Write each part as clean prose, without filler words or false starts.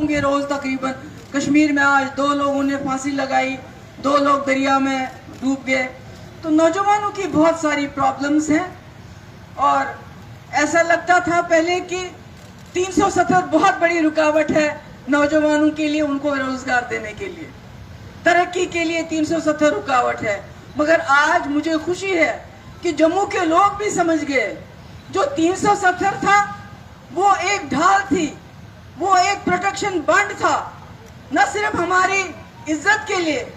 होंगे रोज तकरीबन। कश्मीर में आज 2 लोगों ने फांसी लगाई, 2 लोग दरिया में डूब गए। तो नौजवानों की बहुत सारी प्रॉब्लम्स हैं और ऐसा लगता था पहले कि 370 बहुत बड़ी रुकावट है नौजवानों के लिए, उनको रोजगार देने के लिए, तरक्की के लिए 370 रुकावट है। मगर आज मुझे खुशी है कि जम्मू के लोग भी समझ गए जो 370 था वो एक ढाल थी, वो एक प्रोटेक्शन बंड था, न सिर्फ हमारी इज्जत के लिए,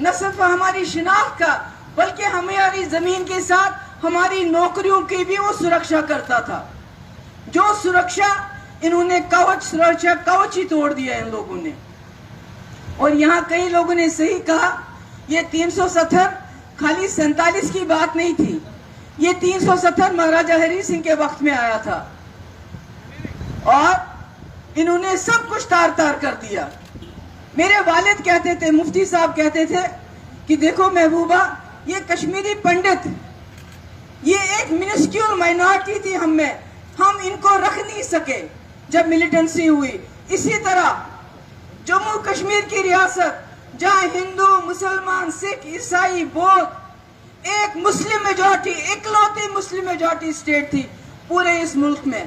न सिर्फ हमारी शिनाख्त का, बल्कि हमारी जमीन के साथ हमारी नौकरियों की भी वो सुरक्षा करता था। जो सुरक्षा इन्होंने सुरक्षा कवच ही तोड़ दिया इन लोगों ने। और यहाँ कई लोगों ने सही कहा, ये 370 खाली 47 की बात नहीं थी, ये 370 महाराजा हरी सिंह के वक्त में आया था और इन्होंने सब कुछ तार तार कर दिया। मेरे वालिद कहते थे, मुफ्ती साहब कहते थे कि देखो महबूबा, ये कश्मीरी पंडित, ये एक मिनिस्क्यूल माइनॉरिटी थी हम में, हम इनको रख नहीं सके जब मिलिटेंसी हुई। इसी तरह जम्मू कश्मीर की रियासत जहां हिंदू, मुसलमान, सिख, ईसाई, बौद्ध, एक मुस्लिम मेजॉरिटी, इकलौती मुस्लिम मेजॉरिटी स्टेट थी पूरे इस मुल्क में।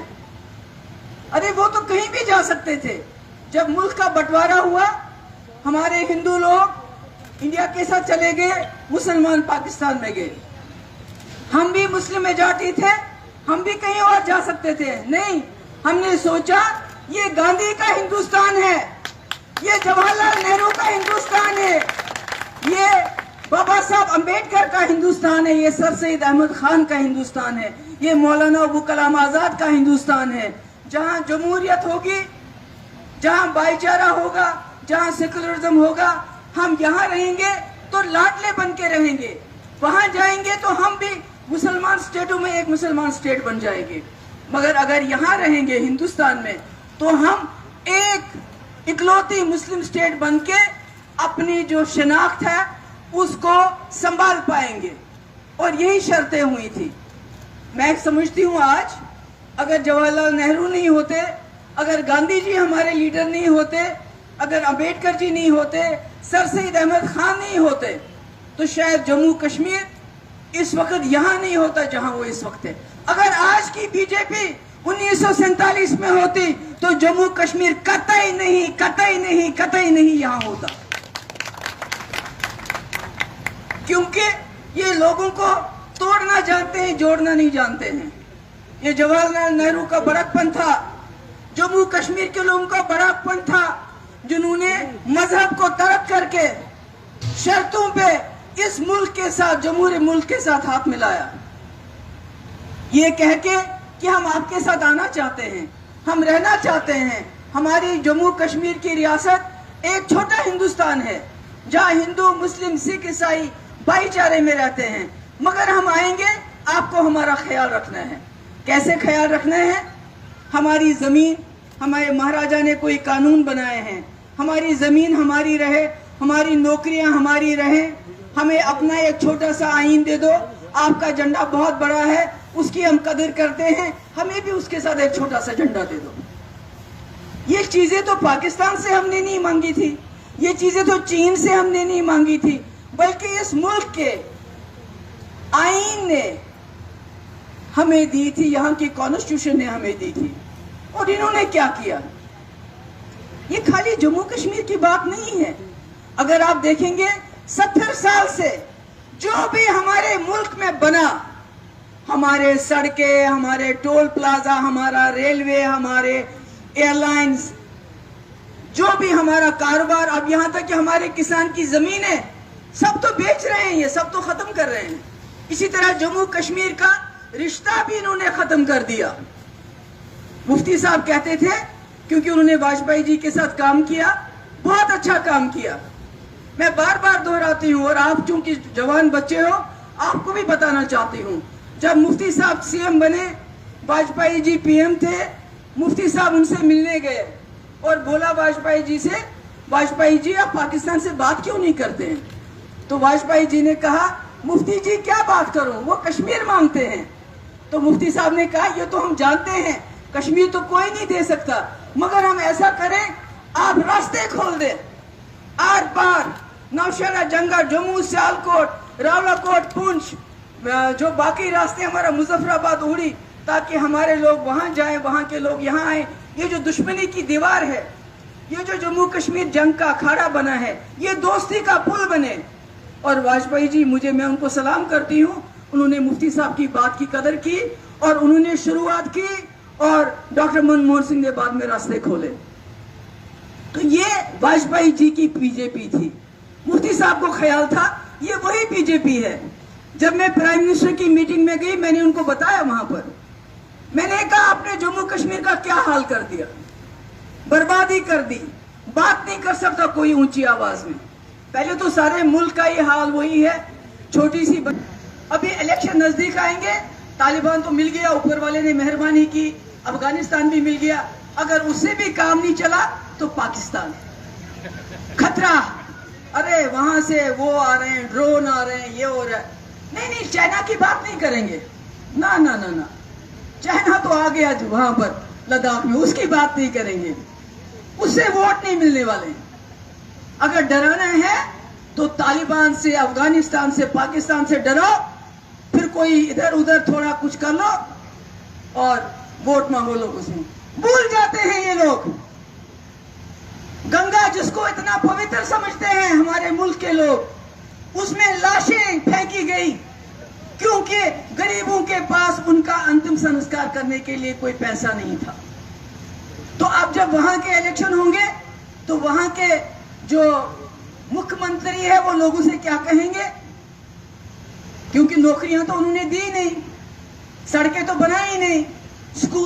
अरे वो तो कहीं भी जा सकते थे। जब मुल्क का बंटवारा हुआ, हमारे हिंदू लोग इंडिया के साथ चले गए, मुसलमान पाकिस्तान में गए। हम भी मुस्लिम मेजॉरिटी थे, हम भी कहीं और जा सकते थे। नहीं, हमने सोचा ये गांधी का हिंदुस्तान है, ये जवाहरलाल नेहरू का हिंदुस्तान है, ये बाबा साहब अंबेडकर का हिंदुस्तान है, ये सर सैयद अहमद खान का हिंदुस्तान है, ये मौलाना अबू कलाम आजाद का हिंदुस्तान है, जहां जमहूरियत होगी, जहां भाईचारा होगा, जहां सेकुलरिज्म होगा। हम यहाँ रहेंगे तो लाडले बन के रहेंगे, वहां जाएंगे तो हम भी मुसलमान स्टेटों में एक मुसलमान स्टेट बन जाएंगे। मगर अगर यहाँ रहेंगे हिंदुस्तान में तो हम एक इकलौती मुस्लिम स्टेट बन के अपनी जो शनाख्त है उसको संभाल पाएंगे। और यही शर्तें हुई थी। मैं समझती हूँ आज अगर जवाहरलाल नेहरू नहीं होते, अगर गांधी जी हमारे लीडर नहीं होते, अगर अंबेडकर जी नहीं होते, सर सैयद अहमद खान नहीं होते, तो शायद जम्मू कश्मीर इस वक्त यहाँ नहीं होता जहाँ वो इस वक्त है। अगर आज की बीजेपी 1947 में होती तो जम्मू कश्मीर कतई नहीं यहाँ होता। क्योंकि ये लोगों को तोड़ना जानते हैं, जोड़ना नहीं जानते हैं। ये जवाहरलाल नेहरू का बड़कपन था, जम्मू कश्मीर के लोगों का बड़कपन था, जिन्होंने मजहब को तर्क करके शर्तों पे इस मुल्क के साथ, जमहूरी मुल्क के साथ हाथ मिलाया, ये कह के कि हम आपके साथ आना चाहते हैं, हम रहना चाहते हैं। हमारी जम्मू कश्मीर की रियासत एक छोटा हिंदुस्तान है जहां हिंदू, मुस्लिम, सिख, ईसाई भाईचारे में रहते हैं। मगर हम आएंगे, आपको हमारा ख्याल रखना है। कैसे ख्याल रखना है? हमारी जमीन, हमारे महाराजा ने कोई कानून बनाए हैं, हमारी जमीन हमारी रहे, हमारी नौकरियां हमारी रहे, हमें अपना एक छोटा सा आईन दे दो। आपका झंडा बहुत बड़ा है, उसकी हम कदर करते हैं, हमें भी उसके साथ एक छोटा सा झंडा दे दो। ये चीजें तो पाकिस्तान से हमने नहीं मांगी थी, ये चीजें तो चीन से हमने नहीं मांगी थी, बल्कि इस मुल्क के आईन ने हमें दी थी, यहाँ की कॉन्स्टिट्यूशन ने हमें दी थी। और इन्होंने क्या किया? ये खाली जम्मू कश्मीर की बात नहीं है। अगर आप देखेंगे 70 साल से जो भी हमारे मुल्क में बना, हमारे सड़कें, हमारे टोल प्लाजा, हमारा रेलवे, हमारे एयरलाइंस, जो भी हमारा कारोबार, अब यहाँ तक कि हमारे किसान की जमीनें, सब तो बेच रहे हैं, ये सब तो खत्म कर रहे हैं। इसी तरह जम्मू कश्मीर का रिश्ता भी इन्होंने खत्म कर दिया। मुफ्ती साहब कहते थे, क्योंकि उन्होंने वाजपेयी जी के साथ काम किया, बहुत अच्छा काम किया। मैं बार बार दोहराती हूँ, और आप चूंकि जवान बच्चे हो, आपको भी बताना चाहती हूँ। जब मुफ्ती साहब सीएम बने, वाजपेयी जी पीएम थे, मुफ्ती साहब उनसे मिलने गए और बोला वाजपेयी जी से, वाजपेयी जी आप पाकिस्तान से बात क्यों नहीं करते हैं? तो वाजपेयी जी ने कहा, मुफ्ती जी क्या बात करूं, वो कश्मीर मांगते हैं। तो मुफ्ती साहब ने कहा, ये तो हम जानते हैं, कश्मीर तो कोई नहीं दे सकता, मगर हम ऐसा करें, आप रास्ते खोल दे, आर पार नौशेरा, जंगा, जम्मू, सियालकोट, रावलाकोट, पुंछ, जो बाकी रास्ते हमारा मुजफ्फराबाद, उड़ी, ताकि हमारे लोग वहां जाएं, वहां के लोग यहाँ आए। ये जो दुश्मनी की दीवार है, ये जो जम्मू कश्मीर जंग का अखाड़ा बना है, ये दोस्ती का पुल बने। और वाजपेयी जी, मैं उनको सलाम करती हूँ, उन्होंने मुफ्ती साहब की बात की कदर की और उन्होंने शुरुआत की और डॉक्टर मनमोहन सिंह ने बाद में रास्ते खोले। तो ये वाजपेयी जी की बीजेपी थी। मुफ्ती साहब को ख्याल था ये वही बीजेपी है। जब मैं प्राइम मिनिस्टर की मीटिंग में गई, मैंने उनको बताया, वहां पर मैंने कहा आपने जम्मू कश्मीर का क्या हाल कर दिया, बर्बादी कर दी, बात नहीं कर सकता कोई ऊंची आवाज में। पहले तो सारे मुल्क का ये हाल वही है, छोटी सी अभी इलेक्शन नजदीक आएंगे, तालिबान तो मिल गया, ऊपर वाले ने मेहरबानी की, अफगानिस्तान भी मिल गया, अगर उससे भी काम नहीं चला तो पाकिस्तान खतरा। अरे वहां से वो आ रहे हैं, ड्रोन आ रहे हैं, ये हो रहा है। नहीं, चाइना की बात नहीं करेंगे, ना ना ना ना, चाइना तो आ गया वहां पर लद्दाख में, उसकी बात नहीं करेंगे, उससे वोट नहीं मिलने वाले। अगर डराना है तो तालिबान से, अफगानिस्तान से, पाकिस्तान से डरो, फिर कोई इधर उधर थोड़ा कुछ कर लो और वोट मांगो लोगों से। भूल जाते हैं ये लोग गंगा, जिसको इतना पवित्र समझते हैं हमारे मुल्क के लोग, उसमें लाशें फेंकी गई क्योंकि गरीबों के पास उनका अंतिम संस्कार करने के लिए कोई पैसा नहीं था। तो अब जब वहां के इलेक्शन होंगे तो वहां के जो मुख्यमंत्री है वो लोगों से क्या कहेंगे, क्योंकि नौकरियां तो उन्होंने दी नहीं, सड़कें तो बनाई नहीं, स्कूल